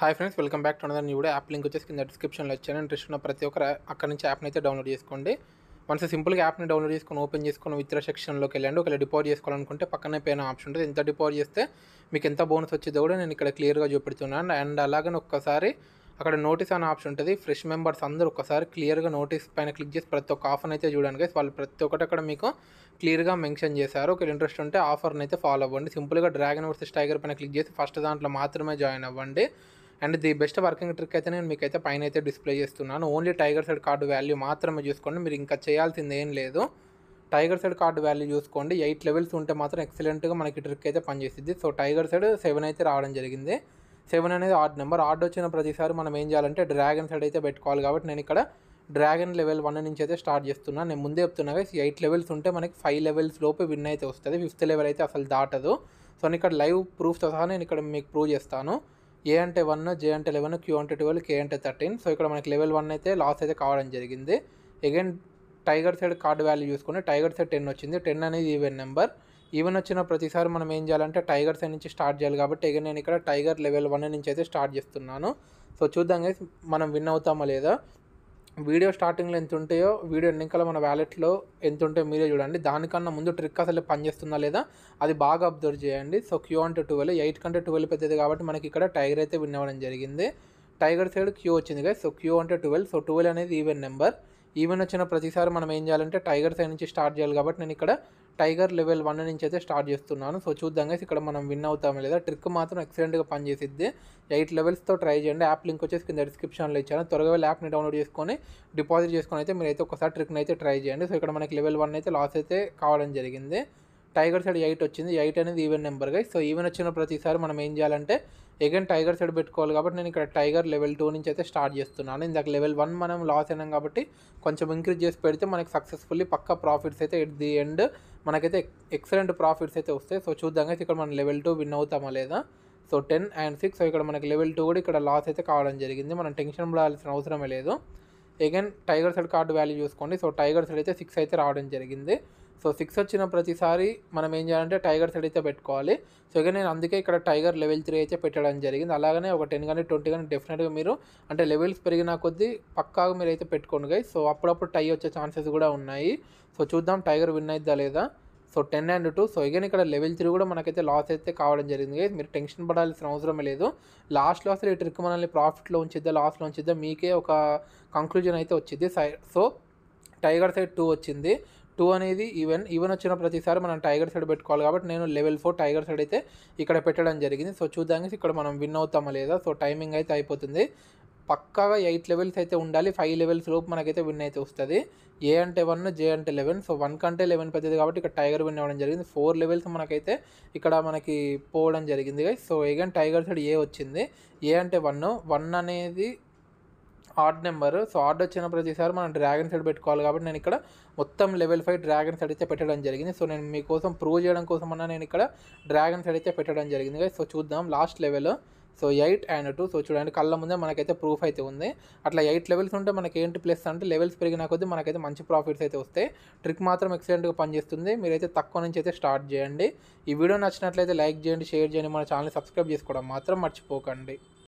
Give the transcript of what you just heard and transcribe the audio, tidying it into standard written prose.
Hi friends, welcome back to another new video. App link వచ్చేసి కింద డిస్క్రిప్షన్లో ఇచ్చాను. ఇంట్రెస్ట్ ఉన్న ప్రతి ఒక్కరు అక్కడ నుంచి యాప్ని అయితే డౌన్లోడ్ చేసుకోండి. వన్స్ సింపుల్గా యాప్ని డౌన్లోడ్ చేసుకొని ఓపెన్ చేసుకొని విత్డ్రా సెక్షన్లోకి వెళ్ళండి. ఒకవేళ డిపాజిట్ చేసుకోవాలనుకుంటే పక్కనే పైన ఆప్షన్ ఉంటుంది. ఎంత డిపాజిట్ చేస్తే మీకు ఎంత బోనస్ వచ్చిందో కూడా నేను ఇక్కడ క్లియర్గా చూపెడుతున్నాను. అండ్ అలాగే ఒక్కసారి అక్కడ నోటీస్ అనే ఆప్షన్ ఉంటుంది. ఫ్రెష్ మెంబర్స్ అందరూ ఒకసారి క్లియర్గా నోటీస్ పైన క్లిక్ చేసి ప్రతి ఒక్క ఆఫర్ని అయితే చూడండి గైస్. వాళ్ళు ప్రతి ఒక్కటి అక్కడ మీకు క్లియర్గా మెన్షన్ చేశారు. ఒకవేళ ఇంట్రెస్ట్ ఉంటే ఆఫర్ని అయితే ఫాలో అవ్వండి. సింపుల్గా డ్రాగన్ వర్సెస్ టైగర్ పైన క్లిక్ చేసి ఫస్ట్ దాంట్లో మాత్రమే జాయిన్ అవ్వండి. And the best working trick అయితే నేను మీకైతే పైన అయితే డిస్ప్లే చేస్తున్నాను. Only tiger side card value మాత్రమే చూసుకోండి. మీరు ఇంకా చేయాల్సింది ఏం లేదు. టైగర్ సైడ్ కార్డు వాల్యూ చూసుకోండి. 8 లెవెల్స్ ఉంటే మాత్రం ఎక్సలెంట్గా మనకి ట్రిక్ అయితే పనిచేస్తుంది. సో టైగర్ సైడ్ 7 అయితే రావడం జరిగింది. 7 అనేది ఆడ్ నెంబర్. ఆడ్ వచ్చిన ప్రతిసారి మనం ఏం చేయాలంటే డ్రాగన్ సైడ్ అయితే పెట్టుకోవాలి. కాబట్టి నేను ఇక్కడ డ్రాగన్ లెవెల్ 1 నుంచి అయితే స్టార్ట్ చేస్తున్నాను. నేను ముందే చెప్తున్నా గైస్, 8 లెవెల్స్ ఉంటే మనకి 5 లెవెల్స్ లోపు విన్ అయితే వస్తుంది. 5th లెవెల్ అయితే అసలు దాటదు. సో నేను ఇక్కడ లైవ్ ప్రూఫ్తో సహా నేను ఇక్కడ మీకు ప్రూవ్ చేస్తాను. ఏ అంటే 1, జే అంటే 11, క్యూ అంటే 12, కే అంటే 13. సో ఇక్కడ మనకి లెవెల్ 1 అయితే లాస్ అయితే కావడం జరిగింది. Again tiger side card value చూసుకుని టైగర్ సైడ్ 10 వచ్చింది. 10 అనేది ఈవెన్ నెంబర్. ఈవెన్ వచ్చిన ప్రతిసారి మనం ఏం చేయాలంటే టైగర్ సైడ్ నుంచి స్టార్ట్ చేయాలి. కాబట్టి అగైన్ నేను ఇక్కడ టైగర్ లెవెల్ 1 నుంచి అయితే స్టార్ట్ చేస్తున్నాను. సో చూద్దాం గైస్, మనం విన్ అవుతామా లేదా. వీడియో స్టార్టింగ్లో ఎంత ఉంటాయో వీడియో ఎన్నికల మన వ్యాలెట్లో ఎంత ఉంటాయో మీరే చూడండి. దానికన్నా ముందు ట్రిక్ అసలు పనిచేస్తుందా లేదా అది బాగా అబ్జర్వ్ చేయండి. సో క్యూ అంటే 12, 8 కంటే 12 పెద్దది కాబట్టి మనకి ఇక్కడ టైగర్ అయితే విన్ అవ్వడం జరిగింది. టైగర్ సైడ్ క్యూ వచ్చింది కదా. సో క్యూ అంటే 12. సో 12 అనేది ఈవెన్ నెంబర్. ఈవెన్ వచ్చిన ప్రతిసారి మనం ఏం చేయాలంటే టైగర్ సైడ్ నుంచి స్టార్ట్ చేయాలి. కాబట్టి నేను ఇక్కడ టైగర్ లెవెల్ 1 నుంచి అయితే స్టార్ట్ చేస్తున్నాను. సో చూద్దాం గైస్, ఇక్కడ మనం విన్ అవుతామా లేదా. ట్రిక్ మాత్రం ఎక్సలెంట్గా పనిచేసిద్ది. 8 లెవెల్స్తో ట్రై చేయండి. యాప్ లింక్ వచ్చేసి కింద డిస్క్రిప్షన్లో ఇచ్చాను. త్వరగా వెళ్ళి యాప్ని డౌన్లోడ్ చేసుకొని డిపాజిట్ చేసుకొని అయితే మీరైతే ఒకసారి ట్రిక్ని అయితే ట్రై చేయండి. సో ఇక్కడ మనకి లెవెల్ 1 అయితే లాస్ అయితే కావడం జరిగింది. టైగర్ సైడ్ 8 వచ్చింది. 8 అనేది even number guys. So even వచ్చిన ప్రతిసారి మనం ఏం చేయాలంటే అగైన్ టైగర్ సైడ్ పెట్టుకోవాలి. కాబట్టి నేను ఇక్కడ టైగర్ లెవెల్ 2 నుంచి అయితే స్టార్ట్ చేస్తున్నాను. ఇందాక లెవెల్ 1 మనం లాస్ అయినాం కాబట్టి కొంచెం ఇంక్రీజ్ చేసి పెడితే మనకి సక్సెస్ఫుల్లీ పక్కా ప్రాఫిట్స్ అయితే ఎట్ ది ఎండ్ మనకైతే ఎక్సలెంట్ ప్రాఫిట్స్ అయితే వస్తాయి. సో చూద్దాం గైస్, ఇక్కడ మనం లెవెల్ 2 విన్ అవుతామా లేదా. So 10 and 6. సో ఇక్కడ మనకి లెవెల్ 2 కూడా ఇక్కడ లాస్ అయితే కావడం జరిగింది. మనం టెన్షన్ పడాల్సిన అవసరమే లేదు. Again tiger side card value చూసుకోండి. సో టైగర్ సైడ్ అయితే 6 అయితే రావడం జరిగింది. సో 6 వచ్చిన ప్రతిసారి మనం ఏం చేయాలంటే టైగర్ సైడ్ అయితే పెట్టుకోవాలి. సో ఇక నేను అందుకే ఇక్కడ టైగర్ లెవెల్ 3 అయితే పెట్టడం జరిగింది. అలాగనే ఒక 10 కానీ 20 కానీ డెఫినెట్గా మీరు అంటే లెవెల్స్ పెరిగిన కొద్దీ పక్కాగా మీరు అయితే పెట్టుకోండి గైస్. సో అప్పుడప్పుడు టై వచ్చే ఛాన్సెస్ కూడా ఉన్నాయి. సో చూద్దాం టైగర్ విన్ అయిద్దా లేదా. So 10 and 2. సో అగైన్ ఇక్కడ లెవెల్ 3 కూడా మనకైతే లాస్ అయితే కావడం జరిగింది గైస్. మీరు టెన్షన్ పడాల్సిన అవసరమే లేదు. లాస్ట్లో అసలు ఈ ట్రిక్ మనల్ని ప్రాఫిట్లో ఉంచిద్దా లాస్లో ఉంచిద్దా మీకే ఒక కంక్లూజన్ అయితే వచ్చింది. సో టైగర్ సైడ్ 2 వచ్చింది. 2 అనేది ఈవెన్ వచ్చిన ప్రతిసారి మనం టైగర్ సైడ్ పెట్టుకోవాలి. కాబట్టి నేను లెవెల్ 4 టైగర్ సైడ్ అయితే ఇక్కడ పెట్టడం జరిగింది. సో చూద్దాం ఇక్కడ మనం విన్ అవుతామా లేదా. సో టైమింగ్ అయితే అయిపోతుంది. పక్కాగా 8 లెవెల్స్ అయితే ఉండాలి. 5 లెవెల్స్ లోపు మనకైతే విన్ అయితే వస్తుంది. ఏ అంటే 1, జే అంటే 11. సో 1 కంటే 11 పెద్దది కాబట్టి ఇక్కడ టైగర్ విన్ అవ్వడం జరిగింది. 4 లెవెల్స్ మనకైతే ఇక్కడ మనకి పోవడం జరిగింది guys. So again tiger side A వచ్చింది. ఏ అంటే 1 అనేది ఆడ్ నెంబర్. సో ఆడ్ వచ్చిన ప్రతిసారి మనం డ్రాగన్ సైడ్ పెట్టుకోవాలి. కాబట్టి నేను ఇక్కడ మొత్తం లెవెల్ 5 డ్రాగన్ సైడ్ అయితే పెట్టడం జరిగింది. సో నేను మీకోసం ప్రూవ్ చేయడం కోసం అన్నా నేను ఇక్కడ డ్రాగన్ సైడ్ అయితే పెట్టడం జరిగింది. సో చూద్దాం last level. So 8 and 2. So చూడండి కళ్ళ ముందే మనకైతే ప్రూఫ్ అయితే ఉంది. అట్లా 8 లెవెల్స్ ఉంటే మనకి ఏంటి ప్లస్ అంటే లెవెల్స్ పెరిగిన కొద్దీ మనకైతే మంచి ప్రాఫిట్స్ అయితే వస్తాయి. ట్రిక్ మాత్రం ఎక్సలెంట్గా పనిచేస్తుంది. మీరైతే తక్కువ నుంచి అయితే స్టార్ట్ చేయండి. ఈ వీడియో నచ్చినట్లయితే లైక్ చేయండి, షేర్ చేయండి. మన ఛానల్ సబ్స్క్రైబ్ చేసుకోవడం మాత్రం మర్చిపోకండి.